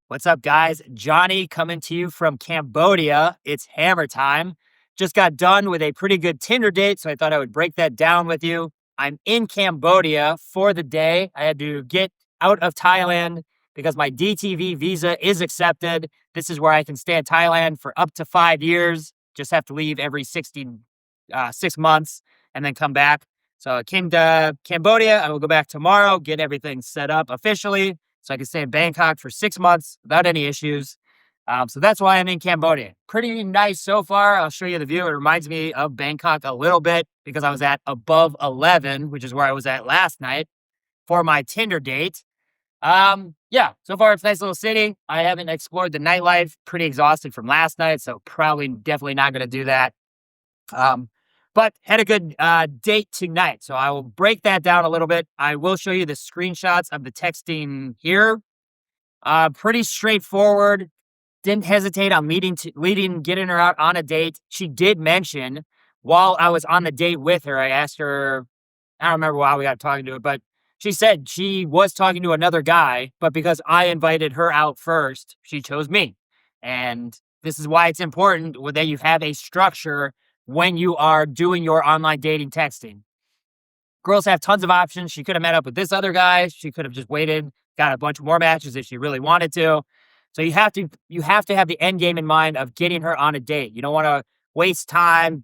What's up, guys? Johnny coming to you from Cambodia. It's hammer time. Just got done with a pretty good Tinder date, so I thought I would break that down with you. I'm in Cambodia for the day. I had to get out of Thailand because my DTV visa is accepted. This is where I can stay in Thailand for up to 5 years. Just have to leave every 6 months and then come back. So I came to Cambodia. I will go back tomorrow, get everything set up officially so I can stay in Bangkok for 6 months without any issues. So that's why I'm in Cambodia. Pretty nice so far. I'll show you the view. It reminds me of Bangkok a little bit because I was at above 11, which is where I was at last night for my Tinder date. Yeah, so far it's a nice little city. I haven't explored the nightlife. Pretty exhausted from last night, so probably definitely not going to do that. Um, but had a good date tonight. So I will break that down a little bit. I will show you the screenshots of the texting here. Pretty straightforward. Didn't hesitate on getting her out on a date. She did mention while I was on the date with her, I asked her, I don't remember why we got talking to it, but she said she was talking to another guy, but because I invited her out first, she chose me. And this is why it's important that you have a structure when you are doing your online dating texting. Girls have tons of options. She could have met up with this other guy. She could have just waited, got a bunch more matches if she really wanted to. So you have to have the end game in mind of getting her on a date. You don't want to waste time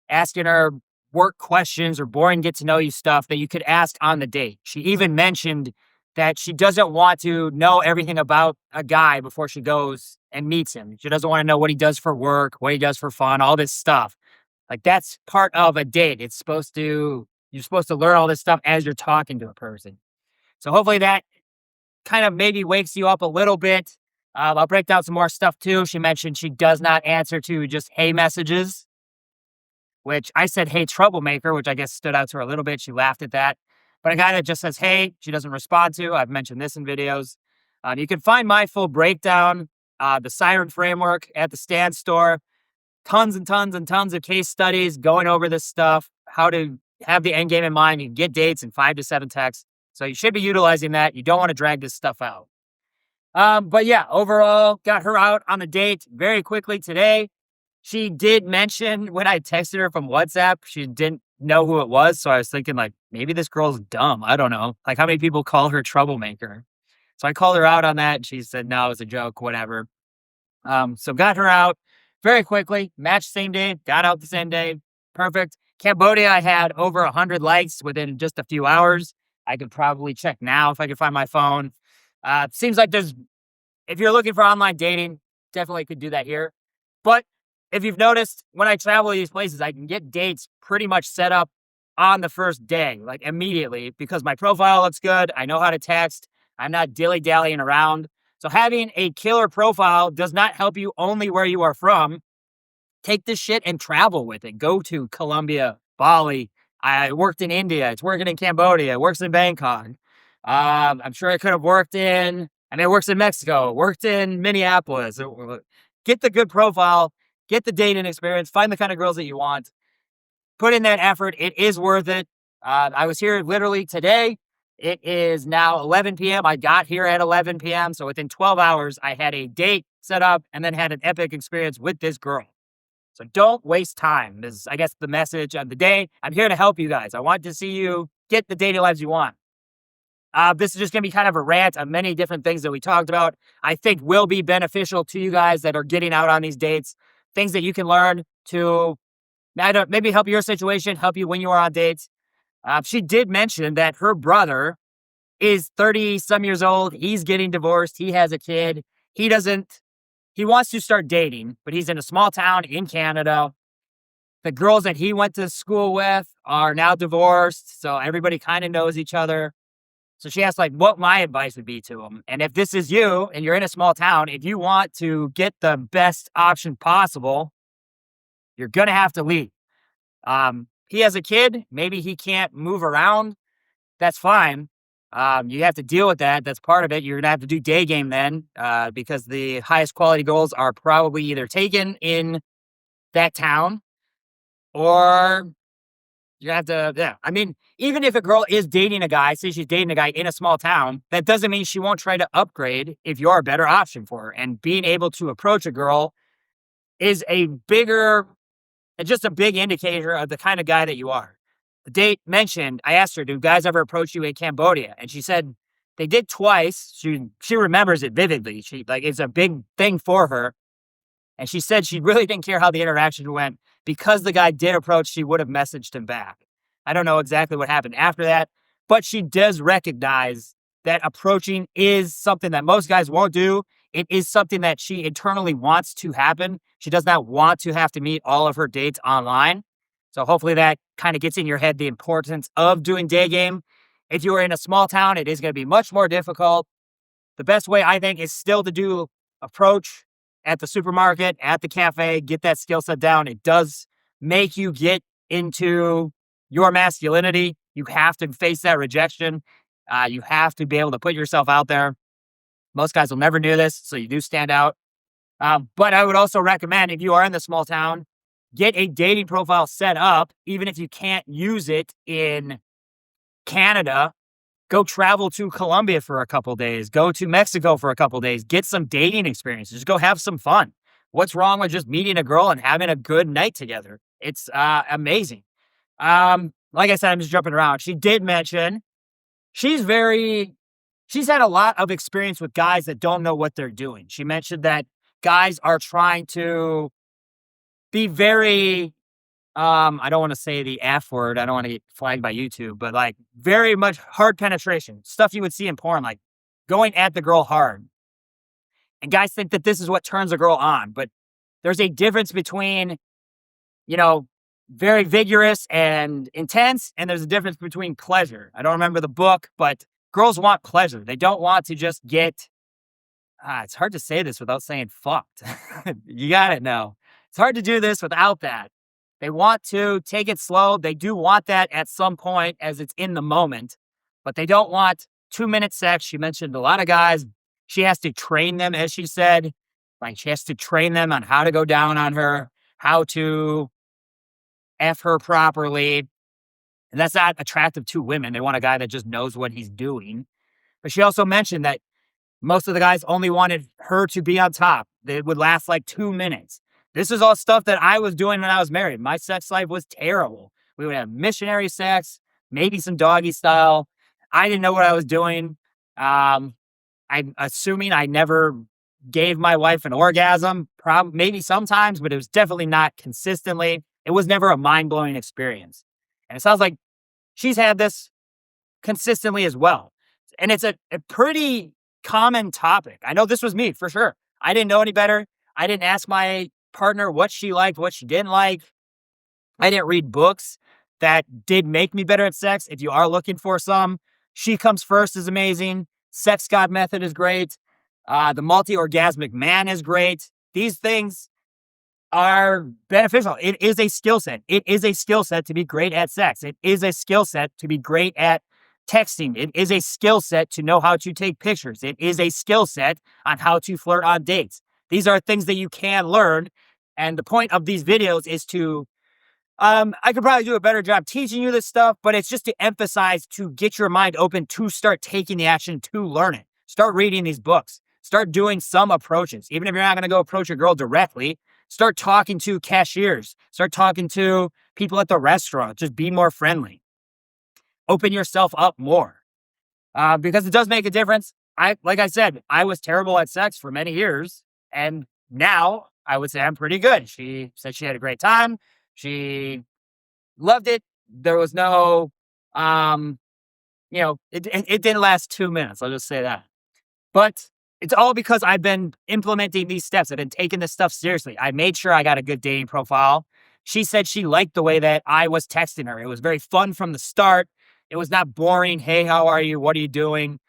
asking her work questions or boring get to know you stuff that you could ask on the date. She even mentioned that she doesn't want to know everything about a guy before she goes and meets him. She doesn't want to know what he does for work, what he does for fun, all this stuff. Like that's part of a date. You're supposed to learn all this stuff as you're talking to a person. So hopefully that kind of maybe wakes you up a little bit. I'll break down some more stuff too. She mentioned she does not answer to just hey messages, which I said hey troublemaker, which I guess stood out to her a little bit. She laughed at that. But a guy that just says hey, she doesn't respond to. I've mentioned this in videos. You can find my full breakdown, the Siren framework at the Stand store. Tons and tons and tons of case studies going over this stuff, how to have the end game in mind. You can get dates in 5 to 7 texts. So you should be utilizing that. You don't want to drag this stuff out. But yeah, overall, got her out on a date very quickly today. She did mention when I texted her from WhatsApp, she didn't know who it was. So I was thinking, like, maybe this girl's dumb. I don't know. Like, how many people call her troublemaker? So I called her out on that. And she said, no, it was a joke, whatever. So got her out very quickly, matched same day, got out the same day. Perfect. Cambodia, I had over 100 likes within just a few hours. I could probably check now if I could find my phone. Seems like if you're looking for online dating, definitely could do that here. But if you've noticed, when I travel to these places, I can get dates pretty much set up on the first day, like immediately, because my profile looks good. I know how to text. I'm not dilly-dallying around. So having a killer profile does not help you only where you are from. Take this shit and travel with it. Go to Colombia, Bali. I worked in India. It's working in Cambodia. It works in Bangkok. I'm sure it could have it works in Mexico. It worked in Minneapolis. Get the good profile. Get the dating experience. Find the kind of girls that you want. Put in that effort. It is worth it. I was here literally today. It is now 11 p.m. I got here at 11 p.m. So within 12 hours, I had a date set up and then had an epic experience with this girl. So don't waste time. This is, I guess, the message of the day. I'm here to help you guys. I want to see you get the dating lives you want. This is just going to be kind of a rant on many different things that we talked about. I think will be beneficial to you guys that are getting out on these dates. Things that you can learn to maybe help your situation, help you when you are on dates. She did mention that her brother is 30 some years old. He's getting divorced. He has a kid. He wants to start dating, but he's in a small town in Canada. The girls that he went to school with are now divorced. So everybody kind of knows each other. So she asked like what my advice would be to him. And if this is you and you're in a small town, if you want to get the best option possible, you're going to have to leave. He has a kid. Maybe he can't move around. That's fine. You have to deal with that. That's part of it. You're going to have to do day game then, because the highest quality girls are probably either taken in that town or You have to, yeah. I mean, even if a girl is dating a guy, say she's dating a guy in a small town, that doesn't mean she won't try to upgrade if you're a better option for her. And being able to approach a girl is a bigger, just a big indicator of the kind of guy that you are. The date mentioned, I asked her, do guys ever approach you in Cambodia? And she said they did twice. She remembers it vividly. She like it's a big thing for her. And she said she really didn't care how the interaction went because the guy did approach, she would have messaged him back. I don't know exactly what happened after that, but she does recognize that approaching is something that most guys won't do. It is something that she internally wants to happen. She does not want to have to meet all of her dates online. So hopefully that kind of gets in your head the importance of doing day game. If you are in a small town, it is going to be much more difficult. The best way I think is still to do approach at the supermarket, at the cafe, get that skill set down. It does make you get into your masculinity. You have to face that rejection. You have to be able to put yourself out there. Most guys will never do this, so you do stand out. But I would also recommend if you are in the small town, get a dating profile set up, even if you can't use it in Canada. Go travel to Colombia for a couple days. Go to Mexico for a couple days. Get some dating experiences. Just go have some fun. What's wrong with just meeting a girl and having a good night together? It's amazing. Like I said, I'm just jumping around. She did mention she's she's had a lot of experience with guys that don't know what they're doing. She mentioned that guys are trying to be very I don't want to say the F word. I don't want to get flagged by YouTube, but like very much hard penetration, stuff you would see in porn, like going at the girl hard. And guys think that this is what turns a girl on, but there's a difference between, you know, very vigorous and intense, and there's a difference between pleasure. I don't remember the book, but girls want pleasure. They don't want to just get, it's hard to say this without saying fucked. You got it now. It's hard to do this without that. They want to take it slow. They do want that at some point as it's in the moment, but they don't want 2-minute sex. She mentioned a lot of guys. She has to train them, as she said. Like she has to train them on how to go down on her, how to F her properly. And that's not attractive to women. They want a guy that just knows what he's doing. But she also mentioned that most of the guys only wanted her to be on top. It would last like 2 minutes. This is all stuff that I was doing when I was married. My sex life was terrible. We would have missionary sex, maybe some doggy style. I didn't know what I was doing. I'm assuming I never gave my wife an orgasm, maybe sometimes, but it was definitely not consistently. It was never a mind-blowing experience. And it sounds like she's had this consistently as well. And it's a pretty common topic. I know this was me for sure. I didn't know any better. I didn't ask my partner what she liked, what she didn't like. I didn't read books that did make me better at sex. If you are looking for some, She Comes First is amazing. Sex God Method is great. The Multi-Orgasmic Man is great. These things are beneficial. It is a skill set. It is a skill set to be great at sex. It is a skill set to be great at texting. It is a skill set to know how to take pictures. It is a skill set on how to flirt on dates. These are things that you can learn. And the point of these videos is to, I could probably do a better job teaching you this stuff, but it's just to emphasize to get your mind open to start taking the action to learn it. Start reading these books. Start doing some approaches. Even if you're not going to go approach a girl directly, start talking to cashiers. Start talking to people at the restaurant. Just be more friendly. Open yourself up more. Because it does make a difference. Like I said, I was terrible at sex for many years, and now I would say I'm pretty good. She said she had a great time. She loved it. There was no, it didn't last 2 minutes. I'll just say that. But it's all because I've been implementing these steps. I've been taking this stuff seriously. I made sure I got a good dating profile. She said she liked the way that I was texting her. It was very fun from the start. It was not boring. Hey, how are you? What are you doing?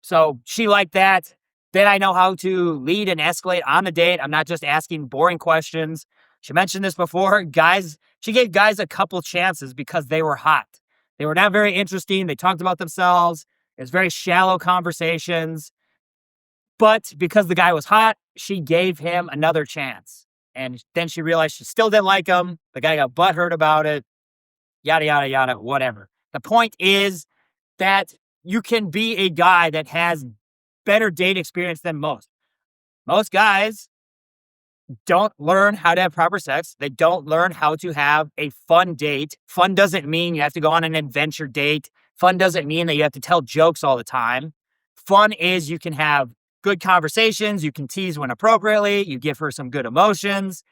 So she liked that. Then I know how to lead and escalate on the date. I'm not just asking boring questions. She mentioned this before. She gave guys a couple chances because they were hot. They were not very interesting. They talked about themselves. It was very shallow conversations. But because the guy was hot, she gave him another chance. And then she realized she still didn't like him. The guy got butthurt about it. yada, yada, yada, whatever. The point is that you can be a guy that has better date experience than most. Most guys don't learn how to have proper sex. They don't learn how to have a fun date. Fun doesn't mean you have to go on an adventure date. Fun doesn't mean that you have to tell jokes all the time. Fun is you can have good conversations. You can tease when appropriately. You give her some good emotions.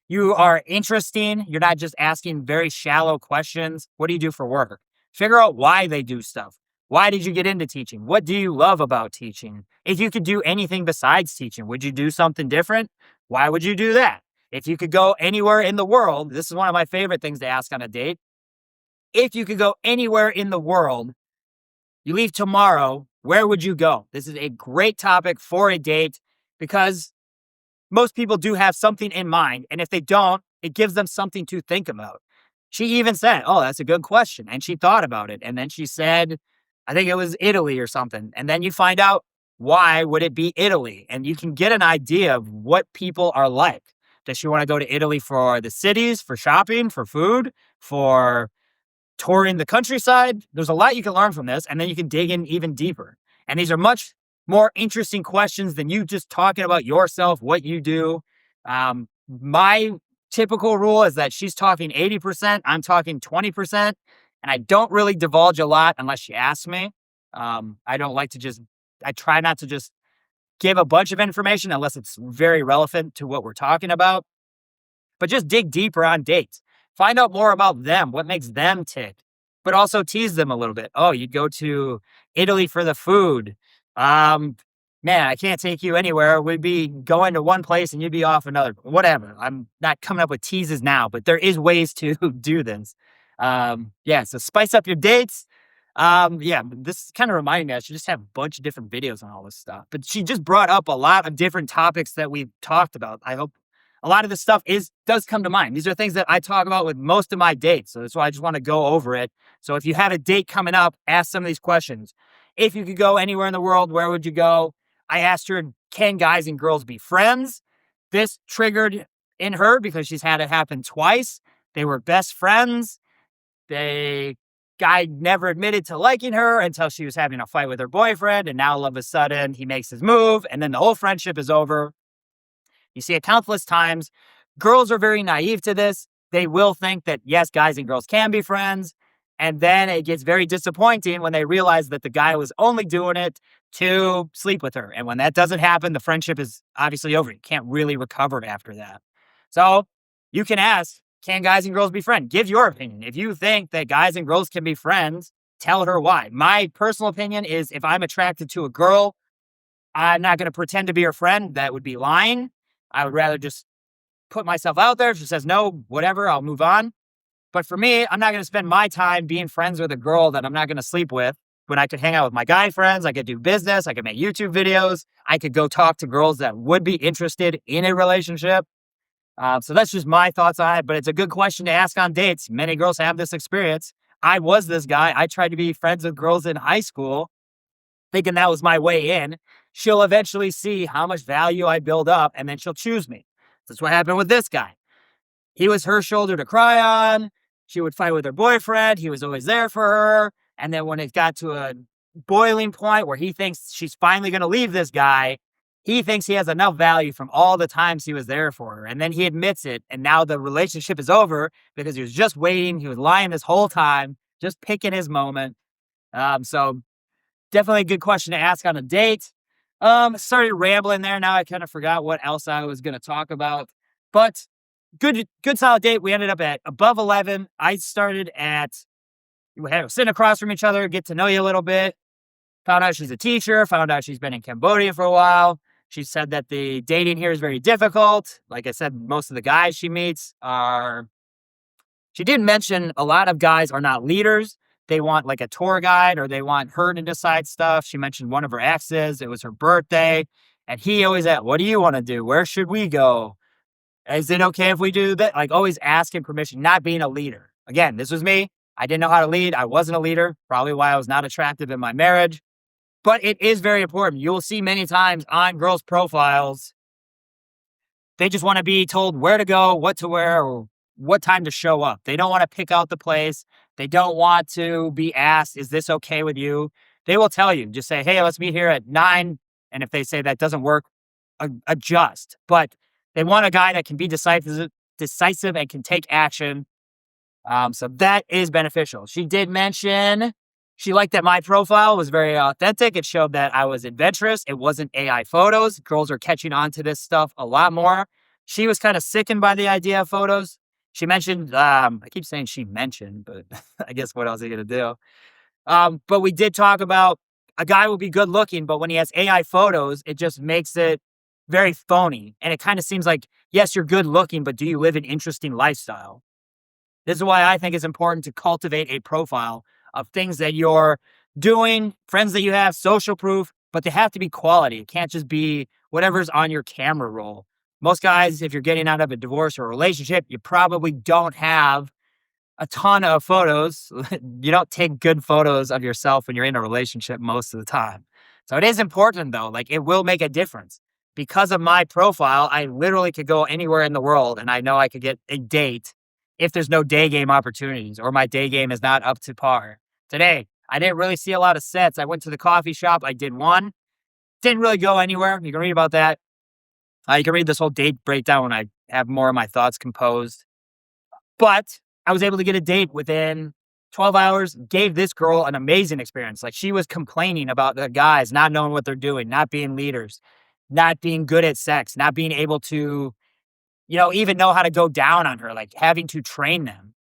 You are interesting. You're not just asking very shallow questions. What do you do for work? Figure out why they do stuff. Why did you get into teaching? What do you love about teaching? If you could do anything besides teaching, would you do something different? Why would you do that? If you could go anywhere in the world, this is one of my favorite things to ask on a date. If you could go anywhere in the world, you leave tomorrow, where would you go? This is a great topic for a date because most people do have something in mind. And if they don't, it gives them something to think about. She even said, "Oh, that's a good question." And she thought about it. And then she said, I think it was Italy or something. And then you find out why would it be Italy? And you can get an idea of what people are like. Does she want to go to Italy for the cities, for shopping, for food, for touring the countryside? There's a lot you can learn from this, and then you can dig in even deeper. And these are much more interesting questions than you just talking about yourself, what you do. My typical rule is that she's talking 80%, I'm talking 20%, and I don't really divulge a lot unless she asks me. I don't like to just, I try not to just give a bunch of information unless it's very relevant to what we're talking about, but just dig deeper on dates. Find out more about them, what makes them tick, but also tease them a little bit. Oh, you'd go to Italy for the food. Um, Man, I can't take you anywhere. We'd be going to one place and you'd be off another. Whatever. I'm not coming up with teases now, but there is ways to do this. Yeah, so spice up your dates. Yeah, this kind of reminded me I should just have a bunch of different videos on all this stuff. But she just brought up a lot of different topics that we've talked about. I hope a lot of this stuff does come to mind. These are things that I talk about with most of my dates. So that's why I just want to go over it. So if you have a date coming up, ask some of these questions. If you could go anywhere in the world, where would you go? I asked her, can guys and girls be friends? This triggered in her because she's had it happen twice. They were best friends. The guy never admitted to liking her until she was having a fight with her boyfriend. And now all of a sudden he makes his move and then the whole friendship is over. You see it countless times. Girls are very naive to this. They will think that, yes, guys and girls can be friends. And then it gets very disappointing when they realize that the guy was only doing it to sleep with her. And when that doesn't happen, the friendship is obviously over. You can't really recover after that. So you can ask, can guys and girls be friends? Give your opinion. If you think that guys and girls can be friends, tell her why. My personal opinion is if I'm attracted to a girl, I'm not going to pretend to be her friend. That would be lying. I would rather just put myself out there. If she says no, whatever, I'll move on. But for me, I'm not going to spend my time being friends with a girl that I'm not going to sleep with when I could hang out with my guy friends. I could do business. I could make YouTube videos. I could go talk to girls that would be interested in a relationship. So that's just my thoughts on it. But it's a good question to ask on dates. Many girls have this experience. I was this guy. I tried to be friends with girls in high school, thinking that was my way in. She'll eventually see how much value I build up, and then she'll choose me. That's what happened with this guy. He was her shoulder to cry on. She would fight with her boyfriend. He was always there for her. And then when it got to a boiling point where he thinks she's finally going to leave this guy, he thinks he has enough value from all the times he was there for her. And then he admits it. And now the relationship is over because he was just waiting. He was lying this whole time, just picking his moment. So definitely a good question to ask on a date. Started rambling there. Now I kind of forgot what else I was going to talk about. But good solid date. We ended up at above 11. I started at, we had sitting across from each other, get to know you a little bit. Found out she's a teacher. Found out she's been in Cambodia for a while. She said that the dating here is very difficult. Like I said, most of the guys she meets are, she did mention a lot of guys are not leaders. They want like a tour guide or they want her to decide stuff. She mentioned one of her exes. It was her birthday. And he always asked, what do you want to do? Where should we go? Is it okay if we do that? Like always asking permission, not being a leader. Again, this was me. I didn't know how to lead. I wasn't a leader, probably why I was not attractive in my marriage. But it is very important. You'll see many times on girls' profiles, they just want to be told where to go, what to wear, or what time to show up. They don't want to pick out the place. They don't want to be asked, is this okay with you? They will tell you, just say, hey, let's meet here at 9. And if they say that doesn't work, adjust. But they want a guy that can be decisive and can take action. So that is beneficial. She did mention she liked that my profile was very authentic. It showed that I was adventurous. It wasn't AI photos. Girls are catching on to this stuff a lot more. She was kind of sickened by the idea of photos. She mentioned, I keep saying she mentioned, but I guess what else are you going to do? But we did talk about a guy will be good looking, but when he has AI photos, it just makes it very phony. And it kind of seems like, yes, you're good looking, but do you live an interesting lifestyle? This is why I think it's important to cultivate a profile of things that you're doing, friends that you have, social proof, but they have to be quality. It can't just be whatever's on your camera roll. Most guys, if you're getting out of a divorce or a relationship, you probably don't have a ton of photos. You don't take good photos of yourself when you're in a relationship most of the time. So it is important though, like it will make a difference. Because of my profile, I literally could go anywhere in the world and I know I could get a date if there's no day game opportunities or my day game is not up to par. Today, I didn't really see a lot of sets. I went to the coffee shop. I did one. Didn't really go anywhere. You can read about that. You can read this whole date breakdown when I have more of my thoughts composed. But I was able to get a date within 12 hours, gave this girl an amazing experience. Like she was complaining about the guys not knowing what they're doing, not being leaders, not being good at sex, not being able to, even know how to go down on her, like having to train them.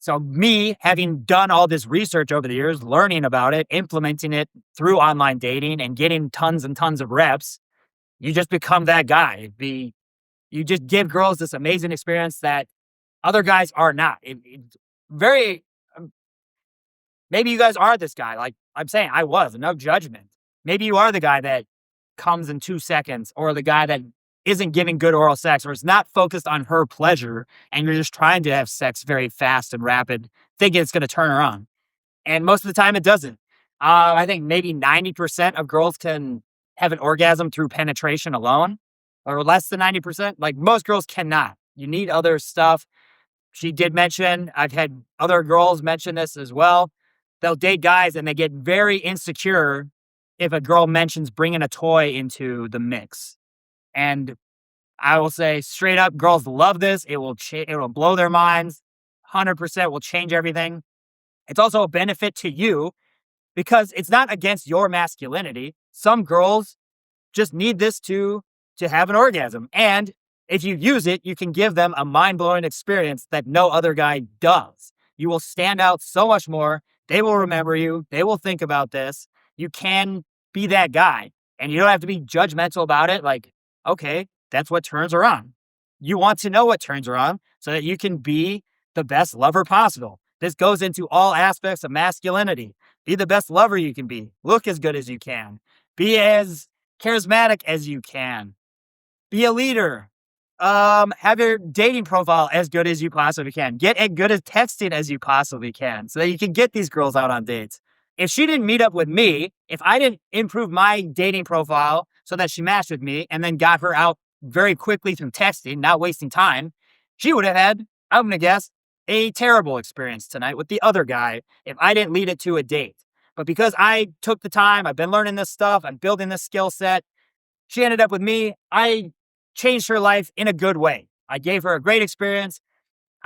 So me having done all this research over the years, learning about it, implementing it through online dating and getting tons and tons of reps, you just become that guy. You just give girls this amazing experience that other guys are not. Very, maybe you guys are this guy. Like I'm saying, I was, no judgment. Maybe you are the guy that comes in 2 seconds or the guy that isn't giving good oral sex or is not focused on her pleasure and you're just trying to have sex very fast and rapid, thinking it's going to turn her on. And most of the time it doesn't. I think maybe 90% of girls can have an orgasm through penetration alone or less than 90%. Like most girls cannot. You need other stuff. She did mention, I've had other girls mention this as well. They'll date guys and they get very insecure if a girl mentions bringing a toy into the mix. And I will say straight up, girls love this. It will blow their minds. 100% will change everything. It's also a benefit to you because it's not against your masculinity. Some girls just need this to have an orgasm. And if you use it, you can give them a mind-blowing experience that no other guy does. You will stand out so much more. They will remember you. They will think about this. You can be that guy. And you don't have to be judgmental about it. Like, okay, that's what turns her on. You want to know what turns her on so that you can be the best lover possible. This goes into all aspects of masculinity. Be the best lover you can be. Look as good as you can. Be as charismatic as you can. Be a leader. Have your dating profile as good as you possibly can. Get as good at texting as you possibly can so that you can get these girls out on dates. If she didn't meet up with me, if I didn't improve my dating profile so that she matched with me and then got her out very quickly through texting, not wasting time, she would have had, I'm going to guess, a terrible experience tonight with the other guy if I didn't lead it to a date. But because I took the time, I've been learning this stuff, I'm building this skill set, she ended up with me. I changed her life in a good way. I gave her a great experience.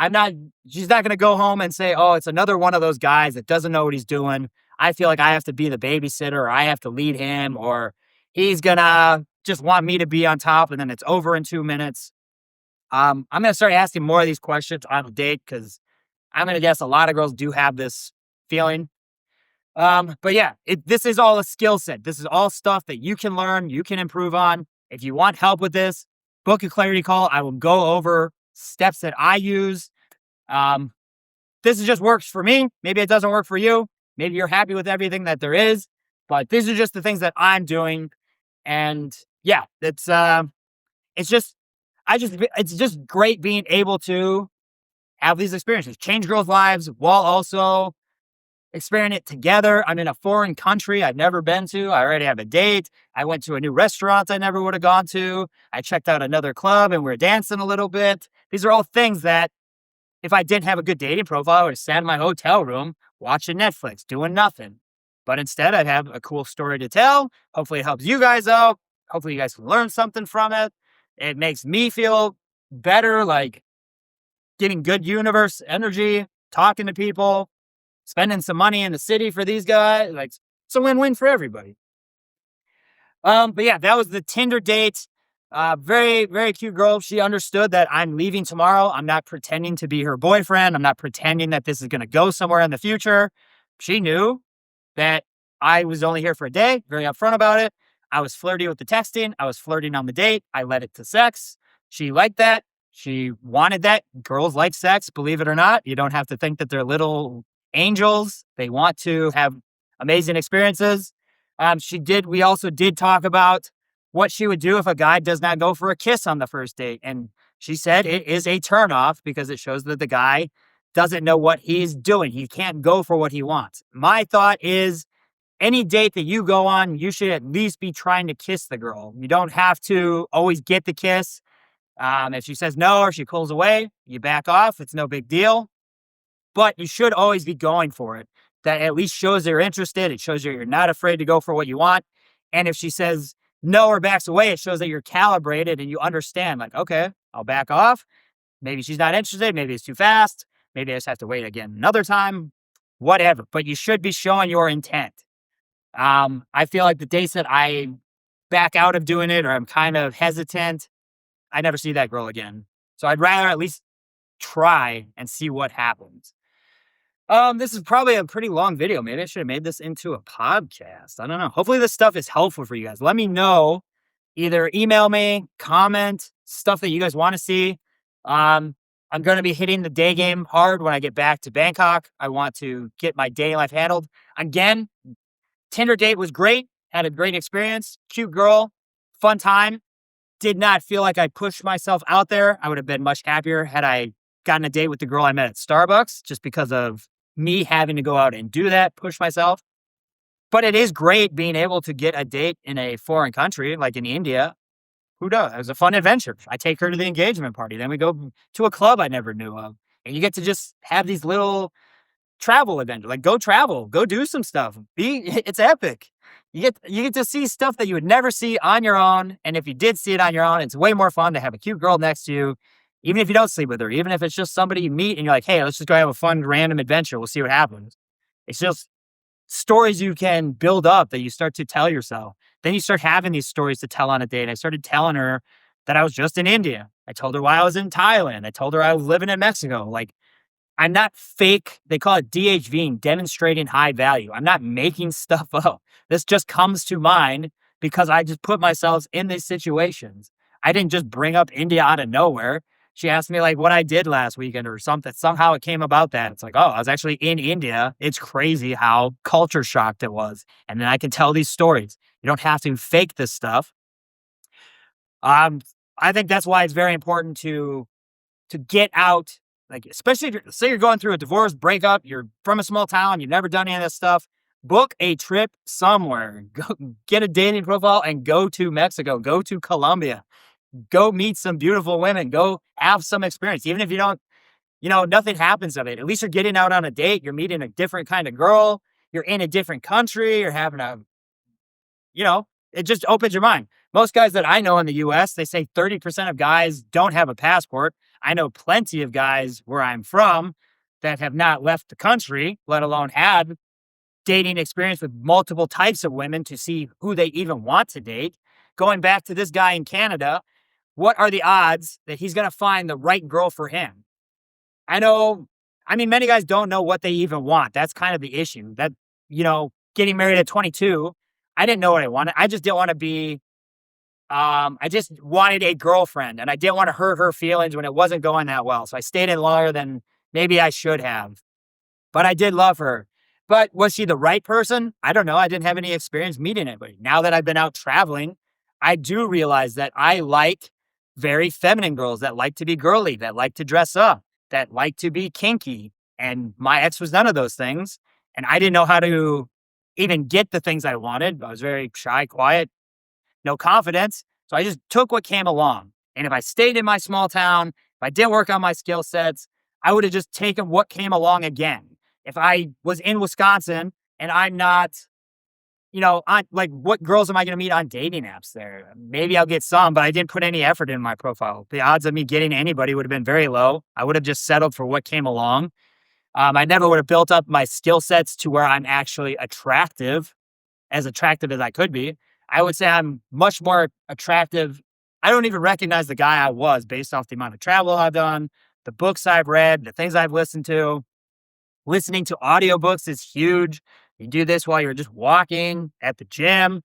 She's not going to go home and say, oh, it's another one of those guys that doesn't know what he's doing. I feel like I have to be the babysitter or I have to lead him or he's going to just want me to be on top and then it's over in 2 minutes. I'm going to start asking more of these questions on a date because I'm going to guess a lot of girls do have this feeling. But yeah, this is all a skill set. This is all stuff that you can learn, you can improve on. If you want help with this, book a clarity call. I will go over steps that I use. This just works for me. Maybe it doesn't work for you. Maybe you're happy with everything that there is, but these are just the things that I'm doing. And yeah, it's just great being able to have these experiences, change girls' lives while also experiencing it together. I'm in a foreign country I've never been to. I already have a date. I went to a new restaurant I never would have gone to. I checked out another club and we're dancing a little bit. These are all things that If I didn't have a good dating profile, I would have sat in my hotel room watching Netflix, doing nothing. But instead, I'd have a cool story to tell. Hopefully, it helps you guys out. Hopefully, you guys can learn something from it. It makes me feel better, like getting good universe energy, talking to people, spending some money in the city for these guys. Like, it's a win win for everybody. But yeah, that was the Tinder date. Very, very cute girl. She understood that I'm leaving tomorrow. I'm not pretending to be her boyfriend. I'm not pretending that this is going to go somewhere in the future. She knew that I was only here for a day, very upfront about it. I was flirty with the texting. I was flirting on the date. I led it to sex. She liked that. She wanted that. Girls like sex, believe it or not. You don't have to think that they're little angels. They want to have amazing experiences. We also did talk about what she would do if a guy does not go for a kiss on the first date. And she said it is a turnoff because it shows that the guy doesn't know what he's doing. He can't go for what he wants. My thought is any date that you go on, you should at least be trying to kiss the girl. You don't have to always get the kiss. If she says no or she pulls away, you back off. It's no big deal. But you should always be going for it. That at least shows you're interested. It shows you're not afraid to go for what you want. And if she says no or backs away, it shows that you're calibrated and you understand, like, okay, I'll back off. Maybe she's not interested. Maybe it's too fast. Maybe I just have to wait again another time. Whatever. But you should be showing your intent. I feel like the days that I back out of doing it or I'm kind of hesitant, I never see that girl again. So I'd rather at least try and see what happens. This is probably a pretty long video. Maybe I should have made this into a podcast. I don't know. Hopefully this stuff is helpful for you guys. Let me know. Either email me, comment, stuff that you guys want to see. I'm going to be hitting the day game hard when I get back to Bangkok. I want to get my dating life handled. Again, Tinder date was great. Had a great experience. Cute girl. Fun time. Did not feel like I pushed myself out there. I would have been much happier had I gotten a date with the girl I met at Starbucks just because of me having to go out and do that, push myself. But it is great being able to get a date in a foreign country, like in India. Who does? It was a fun adventure. I take her to the engagement party. Then we go to a club I never knew of. And you get to just have these little travel adventures. Like go travel, go do some stuff. It's epic. You get to see stuff that you would never see on your own. And if you did see it on your own, it's way more fun to have a cute girl next to you. Even if you don't sleep with her, even if it's just somebody you meet and you're like, hey, let's just go have a fun random adventure. We'll see what happens. It's just stories you can build up that you start to tell yourself. Then you start having these stories to tell on a date. I started telling her that I was just in India. I told her why I was in Thailand. I told her I was living in Mexico. Like, I'm not fake. They call it DHVing, demonstrating high value. I'm not making stuff up. This just comes to mind because I just put myself in these situations. I didn't just bring up India out of nowhere. She asked me like what I did last weekend or something. Somehow it came about that. It's like, oh, I was actually in India. It's crazy how culture shocked it was. And then I can tell these stories. You don't have to fake this stuff. I think that's why it's very important to get out, like, especially if say you're going through a divorce, breakup, you're from a small town, you've never done any of this stuff, book a trip somewhere, go get a dating profile and go to Mexico, go to Colombia, go meet some beautiful women, go have some experience. Even if you don't, nothing happens of it. At least you're getting out on a date. You're meeting a different kind of girl. You're in a different country. You're having it just opens your mind. Most guys that I know in the US, they say 30% of guys don't have a passport. I know plenty of guys where I'm from that have not left the country, let alone had dating experience with multiple types of women to see who they even want to date. Going back to this guy in Canada, what are the odds that he's going to find the right girl for him? Many guys don't know what they even want. That's kind of the issue. That, getting married at 22, I didn't know what I wanted. I just didn't want to be, I just wanted a girlfriend and I didn't want to hurt her feelings when it wasn't going that well. So I stayed in longer than maybe I should have, but I did love her. But was she the right person? I don't know. I didn't have any experience meeting anybody. Now that I've been out traveling, I do realize that I like very feminine girls that like to be girly, that like to dress up, that like to be kinky. And my ex was none of those things. And I didn't know how to even get the things I wanted. I was very shy, quiet, no confidence. So I just took what came along. And if I stayed in my small town, if I didn't work on my skill sets, I would have just taken what came along again. If I was in Wisconsin and I'm not, on like what girls am I going to meet on dating apps there? Maybe I'll get some, but I didn't put any effort in my profile. The odds of me getting anybody would have been very low. I would have just settled for what came along. I never would have built up my skill sets to where I'm actually attractive as I could be. I would say I'm much more attractive. I don't even recognize the guy I was based off the amount of travel I've done, the books I've read, the things I've listened to. Listening to audiobooks is huge. You do this while you're just walking at the gym.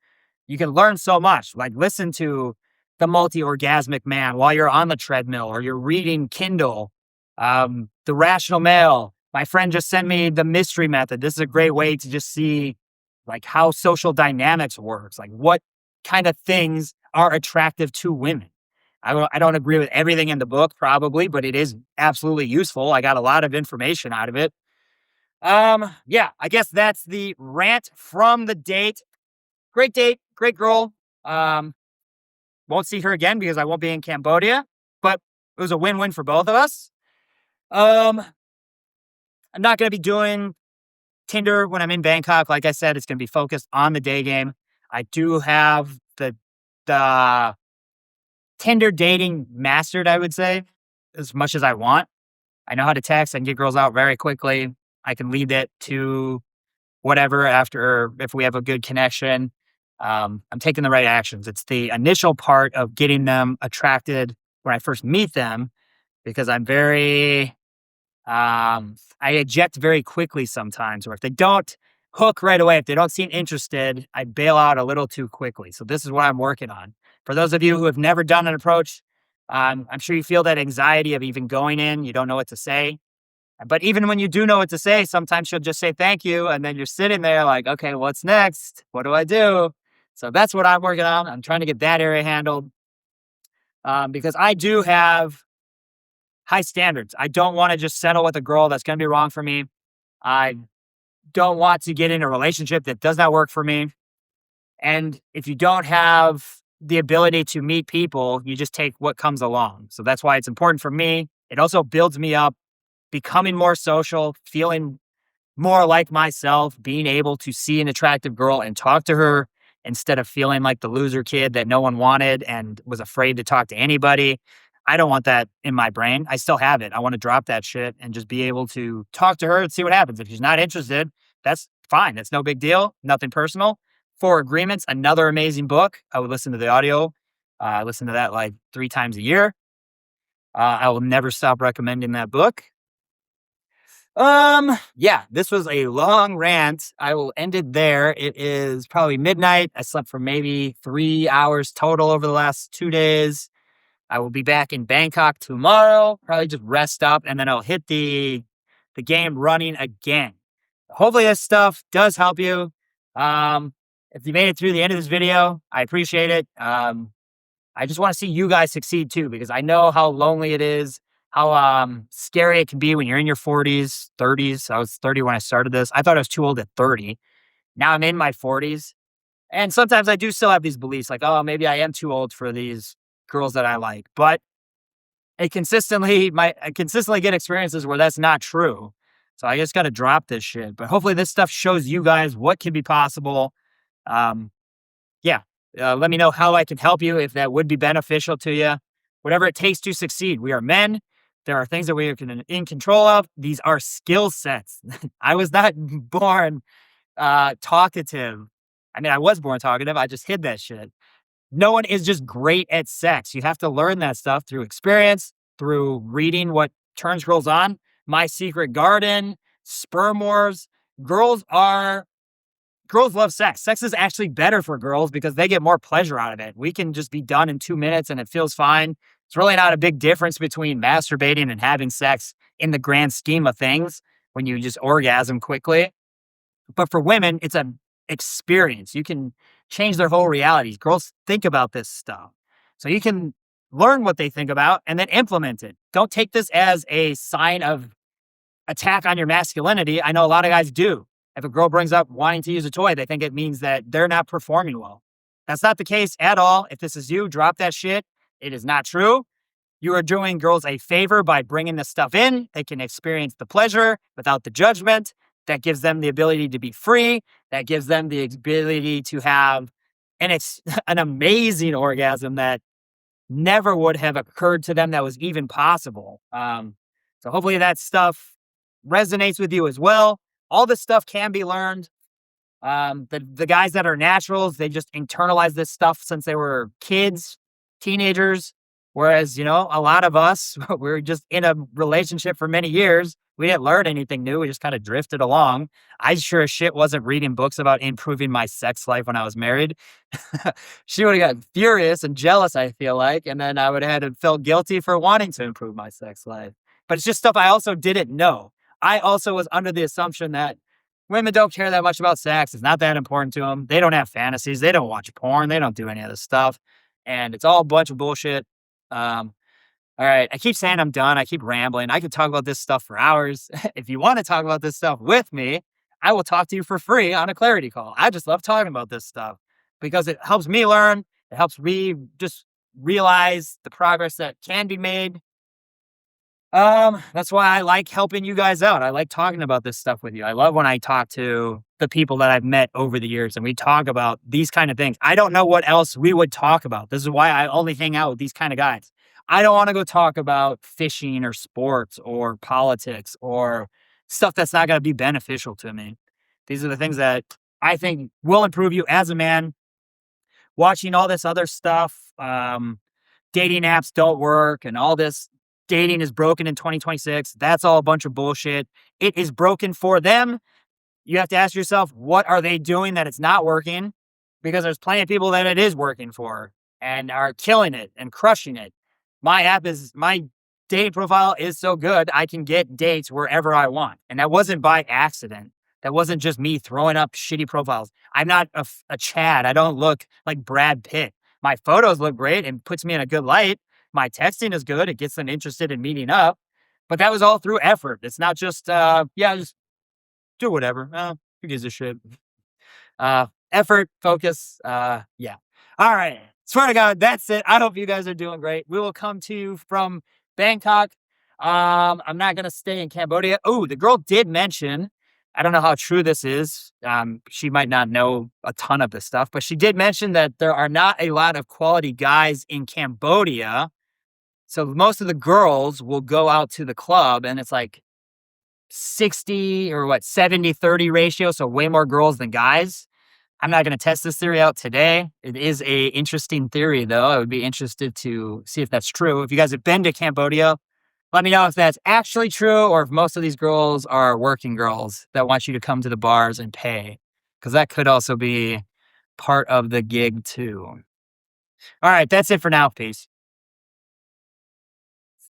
You can learn so much. Like listen to The Multi-Orgasmic Man while you're on the treadmill or you're reading Kindle. The Rational Male. My friend just sent me The Mystery Method. This is a great way to just see like how social dynamics works, like what kind of things are attractive to women. I don't agree with everything in the book, probably, but it is absolutely useful. I got a lot of information out of it. Yeah, I guess that's the rant from the date, great girl. Um, won't see her again because I won't be in Cambodia, but it was a win-win for both of us. Um, I'm not going to be doing Tinder when I'm in Bangkok. Like I said, it's going to be focused on the day game. I do have the Tinder dating mastered, I would say, as much as I want. I know how to text. I can get girls out very quickly. I can lead it to whatever after if we have a good connection. I'm taking the right actions. It's the initial part of getting them attracted when I first meet them because I'm very I eject very quickly sometimes, or if they don't hook right away, if they don't seem interested, I bail out a little too quickly. So this is what I'm working on. For those of you who have never done an approach, I'm sure you feel that anxiety of even going in. You don't know what to say. But even when you do know what to say, sometimes she'll just say thank you. And then you're sitting there like, okay, what's next? What do I do? So that's what I'm working on. I'm trying to get that area handled because I do have high standards. I don't want to just settle with a girl that's going to be wrong for me. I don't want to get in a relationship that does not work for me. And if you don't have the ability to meet people, you just take what comes along. So that's why it's important for me. It also builds me up, becoming more social, feeling more like myself, being able to see an attractive girl and talk to her instead of feeling like the loser kid that no one wanted and was afraid to talk to anybody. I don't want that in my brain. I still have it. I want to drop that shit and just be able to talk to her and see what happens. If she's not interested, that's fine. That's no big deal. Nothing personal. Four Agreements, another amazing book. I would listen to the audio. I listen to that like 3 times a year. I will never stop recommending that book. Yeah, this was a long rant. I will end it there. It is probably midnight. I slept for maybe 3 hours total over the last 2 days. I will be back in Bangkok tomorrow. Probably just rest up and then I'll hit the game running again. Hopefully this stuff does help you. If you made it through the end of this video, I appreciate it. I just want to see you guys succeed too, because I know how lonely it is, how scary it can be when you're in your 40s, 30s. I was 30 when I started this. I thought I was too old at 30. Now I'm in my 40s. And sometimes I do still have these beliefs like, oh, maybe I am too old for these girls that I like. But I consistently get experiences where that's not true. So I just got to drop this shit. But hopefully this stuff shows you guys what can be possible. Um, yeah, let me know how I can help you if that would be beneficial to you. Whatever it takes to succeed. We are men. There are things that we are in control of. These are skill sets. I was not born talkative. I mean, I was born talkative. I just hid that shit. No one is just great at sex. You have to learn that stuff through experience, through reading what turns girls on. My Secret Garden, Sperm Wars. Girls love sex. Sex is actually better for girls because they get more pleasure out of it. We can just be done in 2 minutes and it feels fine. It's really not a big difference between masturbating and having sex in the grand scheme of things when you just orgasm quickly. But for women, it's an experience. You can change their whole realities. Girls think about this stuff. So you can learn what they think about and then implement it. Don't take this as a sign of attack on your masculinity. I know a lot of guys do. If a girl brings up wanting to use a toy, they think it means that they're not performing well. That's not the case at all. If this is you, drop that shit. It is not true. You are doing girls a favor by bringing the stuff in. They can experience the pleasure without the judgment. That gives them the ability to be free. That gives them the ability to have an amazing orgasm that never would have occurred to them that was even possible. So hopefully that stuff resonates with you as well. All this stuff can be learned. The guys that are naturals, they just internalize this stuff since they were kids, teenagers. Whereas, a lot of us, we were just in a relationship for many years. We didn't learn anything new. We just kind of drifted along. I sure as shit wasn't reading books about improving my sex life when I was married. She would have got furious and jealous, I feel like. And then I would have had felt guilty for wanting to improve my sex life. But it's just stuff I also didn't know. I also was under the assumption that women don't care that much about sex. It's not that important to them. They don't have fantasies. They don't watch porn. They don't do any of this stuff. And it's all a bunch of bullshit. Um, all right. I keep saying I'm done. I keep rambling. I could talk about this stuff for hours. If you want to talk about this stuff with me, I will talk to you for free on a clarity call. I just love talking about this stuff because it helps me learn. It helps me just realize the progress that can be made. That's why I like helping you guys out. I like talking about this stuff with you. I love when I talk to the people that I've met over the years and we talk about these kind of things. I don't know what else we would talk about. This is why I only hang out with these kind of guys. I don't want to go talk about fishing or sports or politics or stuff that's not going to be beneficial to me. These are the things that I think will improve you as a man. Watching all this other stuff, dating apps don't work and all this dating is broken in 2026. That's all a bunch of bullshit. It is broken for them. You have to ask yourself, what are they doing that it's not working? Because there's plenty of people that it is working for and are killing it and crushing it. My dating profile is so good, I can get dates wherever I want. And that wasn't by accident. That wasn't just me throwing up shitty profiles. I'm not a Chad. I don't look like Brad Pitt. My photos look great and puts me in a good light. My texting is good. It gets them interested in meeting up. But that was all through effort. It's not just, just do whatever. Who gives a shit? Effort, focus. Yeah. All right. Swear to God, that's it. I hope you guys are doing great. We will come to you from Bangkok. I'm not going to stay in Cambodia. Oh, the girl did mention, I don't know how true this is. She might not know a ton of this stuff, but she did mention that there are not a lot of quality guys in Cambodia. So most of the girls will go out to the club and it's like 60 or 70-30 ratio. So way more girls than guys. I'm not going to test this theory out today. It is a interesting theory though. I would be interested to see if that's true. If you guys have been to Cambodia, let me know if that's actually true or if most of these girls are working girls that want you to come to the bars and pay. Because that could also be part of the gig too. All right, that's it for now. Peace.